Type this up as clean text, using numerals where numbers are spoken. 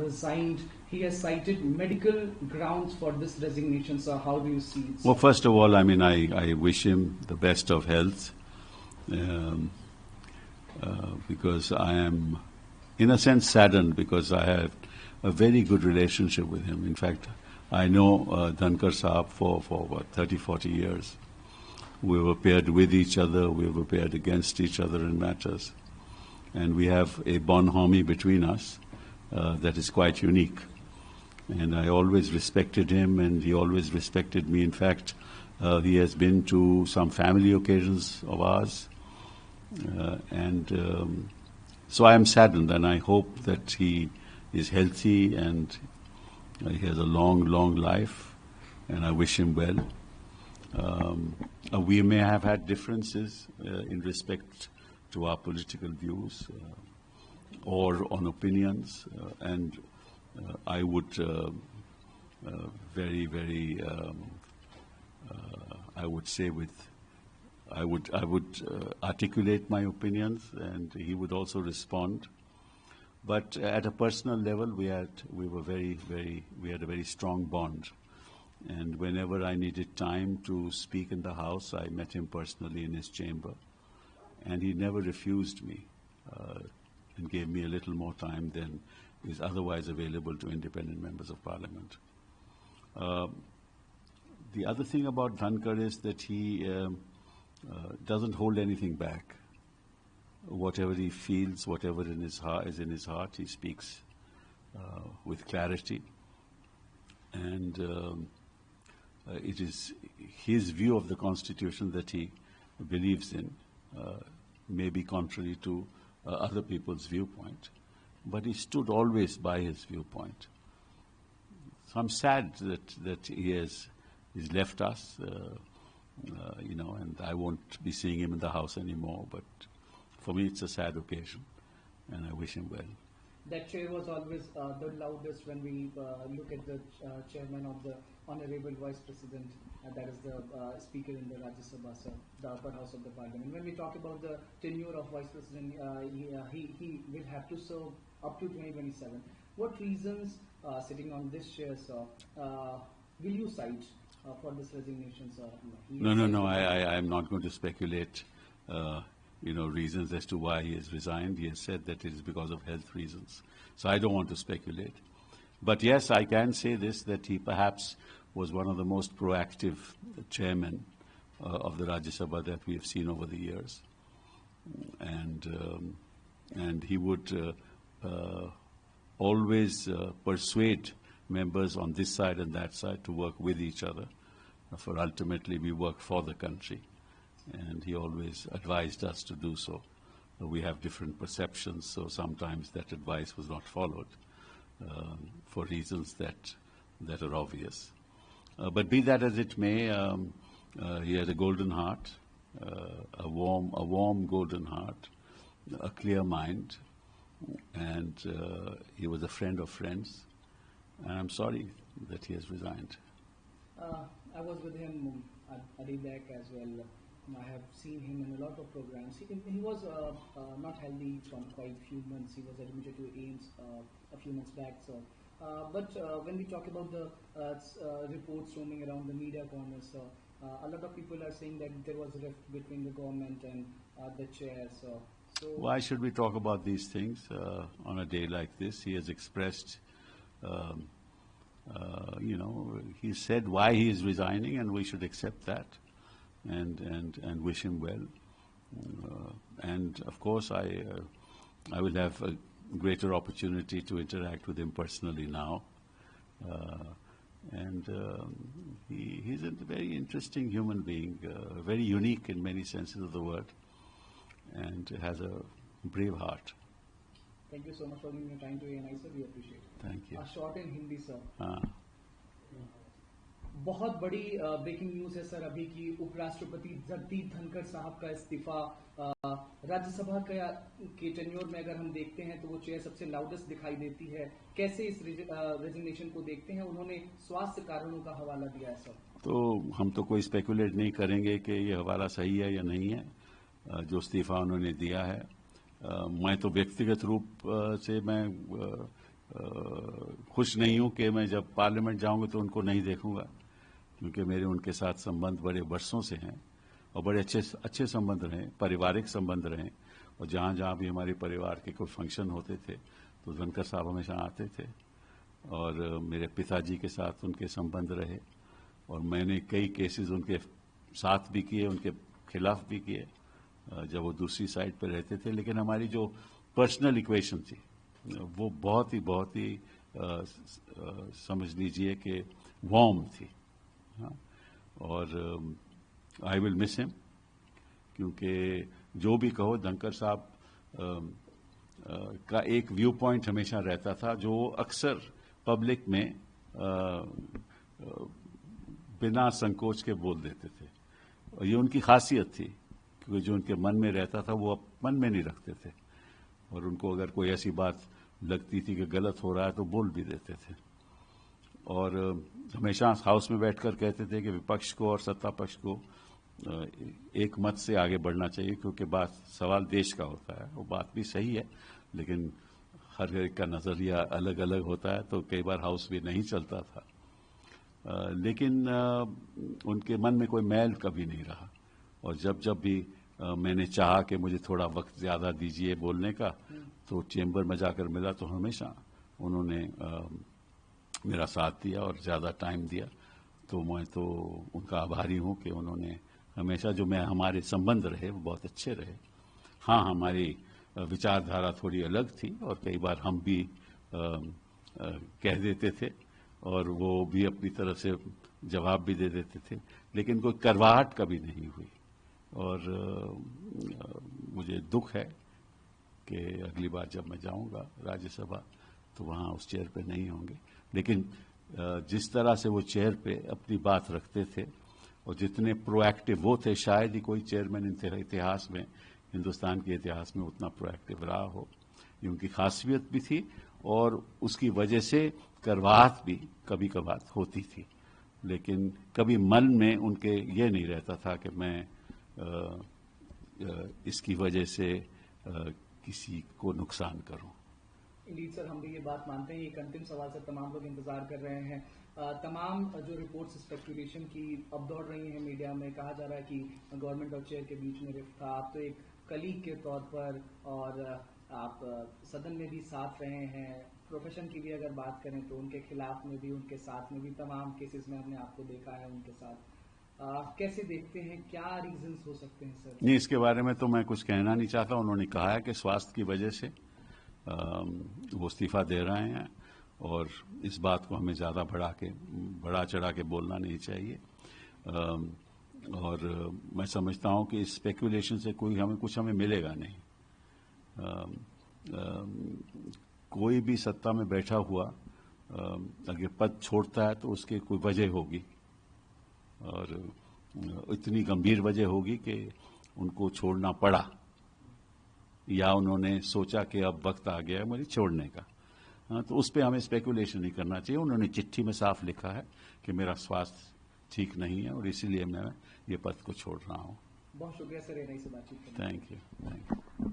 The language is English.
resigned. He has cited medical grounds for this resignation. So how do you see it? Well, first of all, I mean, I wish him the best of health because I am, in a sense, saddened because I have a very good relationship with him. In fact, I know Dhankar Sahab for what, 30, 40 years. We were paired with each other, we were paired against each other in matters. And we have a bonhomie between us that is quite unique. And I always respected him and he always respected me. In fact, he has been to some family occasions of ours. So I am saddened and I hope that he is healthy and he has a long, long life, and I wish him well. We may have had differences in respect to our political views or on opinions, and I would I would say I would articulate my opinions, and he would also respond. But at a personal level, we had a very strong bond. And whenever I needed time to speak in the House, I met him personally in his chamber. And he never refused me and gave me a little more time than is otherwise available to independent members of Parliament. The other thing about Dhankar is that he doesn't hold anything back. Whatever he feels, whatever is in his heart, he speaks with clarity. And it is his view of the Constitution that he believes in, may be contrary to other people's viewpoint, but he stood always by his viewpoint. So I'm sad that he's left us, and I won't be seeing him in the House anymore, but for me, it's a sad occasion, and I wish him well. That chair was always the loudest when we look at the chairman of the Honorable Vice President, that is the Speaker in the Rajya Sabha, sir, the upper house of the Parliament. When we talk about the tenure of Vice President, he will have to serve up to 2027. What reasons, sitting on this chair, sir, will you cite for this resignation, sir? No, I am not going to speculate reasons as to why he has resigned. He has said that it is because of health reasons. So I don't want to speculate. But yes, I can say this, that he perhaps was one of the most proactive chairmen of the Rajya Sabha that we have seen over the years. And he would always persuade members on this side and that side to work with each other, for ultimately we work for the country. And he always advised us to do so. We have different perceptions, so sometimes that advice was not followed for reasons that are obvious. But be that as it may, he had a golden heart, a warm golden heart, a clear mind, and he was a friend of friends. And I'm sorry that he has resigned. I was with him at ADAC as well. I have seen him in a lot of programs. He was not healthy from quite a few months. He was admitted to AIIMS a few months back. So, but when we talk about the reports roaming around the media corners, a lot of people are saying that there was a rift between the government and the chair. So why should we talk about these things on a day like this? He has expressed, he said why he is resigning, and we should accept that. And wish him well. And of course, I will have a greater opportunity to interact with him personally now. He's a very interesting human being, very unique in many senses of the word, and has a brave heart. Thank you so much for giving your time to ANI, sir. We appreciate it. Thank you. A short in Hindi, sir. बहुत बड़ी breaking news है sir अभी की उपराष्ट्रपति जगदीप धनखड़ साहब का इस्तीफा। राज्यसभा के टेन्योर में अगर हम देखते हैं तो वो चेयर सबसे लाउडेस्ट दिखाई देती है। कैसे इस रेजिग्नेशन को देखते हैं? उन्होंने स्वास्थ्य कारणों का हवाला दिया है सर। तो हम तो कोई स्पेकुलेट नहीं करेंगे कि ये हवाला सही है या नहीं है, जो इस्तीफा उन्होंने दिया है। मैं तो व्यक्तिगत रूप से मैं खुश नहीं हूं कि मैं जब पार्लियामेंट जाऊंगा तो उनको नहीं देखूंगा, क्योंकि मेरे उनके साथ संबंध बड़े वर्षों से हैं और बड़े अच्छे संबंध रहे, पारिवारिक संबंध रहे। और जहाँ जहाँ भी हमारे परिवार के कोई फंक्शन होते थे तो धनखड़ साहब हमेशा आते थे। और मेरे पिताजी के साथ उनके संबंध रहे और मैंने कई केसेस उनके साथ भी किए, उनके खिलाफ भी किए जब वो दूसरी साइड पर रहते थे। लेकिन हमारी जो पर्सनल इक्वेशन थी वो बहुत ही समझ लीजिए कि वार्म थी। हाँ, और आई विल मिस हिम, क्योंकि जो भी कहो धनखड़ साहब का एक व्यू पॉइंट हमेशा रहता था जो अक्सर पब्लिक में बिना संकोच के बोल देते थे। और ये उनकी खासियत थी, क्योंकि जो उनके मन में रहता था वो मन में नहीं रखते थे और उनको अगर कोई ऐसी बात लगती थी कि गलत हो रहा है तो बोल भी देते थे। और हमेशा हाउस में बैठकर कहते थे कि विपक्ष को और सत्ता पक्ष को एक मत से आगे बढ़ना चाहिए, क्योंकि सवाल देश का होता है। वो बात भी सही है, लेकिन हर एक का नज़रिया अलग अलग होता है, तो कई बार हाउस भी नहीं चलता था। लेकिन उनके मन में कोई मैल कभी नहीं रहा। और जब भी मैंने चाहा कि मुझे थोड़ा वक्त ज़्यादा दीजिए बोलने का, तो चेंबर में जाकर मिला तो हमेशा उन्होंने मेरा साथ दिया और ज़्यादा टाइम दिया। तो मैं तो उनका आभारी हूँ कि उन्होंने हमेशा जो हमारे संबंध रहे वो बहुत अच्छे रहे। हाँ, हमारी विचारधारा थोड़ी अलग थी और कई बार हम भी कह देते थे और वो भी अपनी तरफ से जवाब भी दे देते थे, लेकिन कोई करवाहट कभी नहीं हुई। और मुझे दुख है कि अगली बार जब मैं जाऊंगा राज्यसभा तो वहाँ उस चेयर पे नहीं होंगे। लेकिन जिस तरह से वो चेयर पे अपनी बात रखते थे और जितने प्रोएक्टिव वो थे, शायद ही कोई चेयरमैन इतिहास में, हिंदुस्तान के इतिहास में उतना प्रोएक्टिव रहा हो। ये उनकी खासियत भी थी और उसकी वजह से करवाहट भी कभी कभार होती थी, लेकिन कभी मन में उनके ये नहीं रहता था कि मैं इसकी वजह से किसी को नुकसान करूं। इंडीड सर, हम भी ये बात मानते हैं। एक अंतिम सवाल से तमाम लोग इंतजार कर रहे हैं। तमाम जो रिपोर्ट्स स्पेकुलेशन की अब दौड़ रही हैं मीडिया में, कहा जा रहा है कि गवर्नमेंट और चेयर के बीच में रिफ्ट था। आप तो एक कलीग के तौर पर और आप सदन में भी साथ रहे हैं, प्रोफेशन की भी अगर बात करें तो उनके खिलाफ में भी उनके साथ में भी तमाम केसेस में हमने आपको देखा है उनके साथ। कैसे देखते हैं, क्या रीजंस हो सकते हैं सर? नहीं, इसके बारे में तो मैं कुछ कहना नहीं चाहता। उन्होंने कहा है कि स्वास्थ्य की वजह से वो इस्तीफा दे रहे हैं और इस बात को हमें ज़्यादा बढ़ा चढ़ा के बोलना नहीं चाहिए। और मैं समझता हूँ कि इस स्पेकुलेशन से कुछ हमें मिलेगा नहीं। कोई भी सत्ता में बैठा हुआ अगर पद छोड़ता है तो उसकी कोई वजह होगी और इतनी गंभीर वजह होगी कि उनको छोड़ना पड़ा, या उन्होंने सोचा कि अब वक्त आ गया है मुझे छोड़ने का। तो उस पर हमें स्पेकुलेशन नहीं करना चाहिए। उन्होंने चिट्ठी में साफ लिखा है कि मेरा स्वास्थ्य ठीक नहीं है और इसीलिए मैं ये पद को छोड़ रहा हूँ। बहुत शुक्रिया सर, से बातचीत करने। Thank you.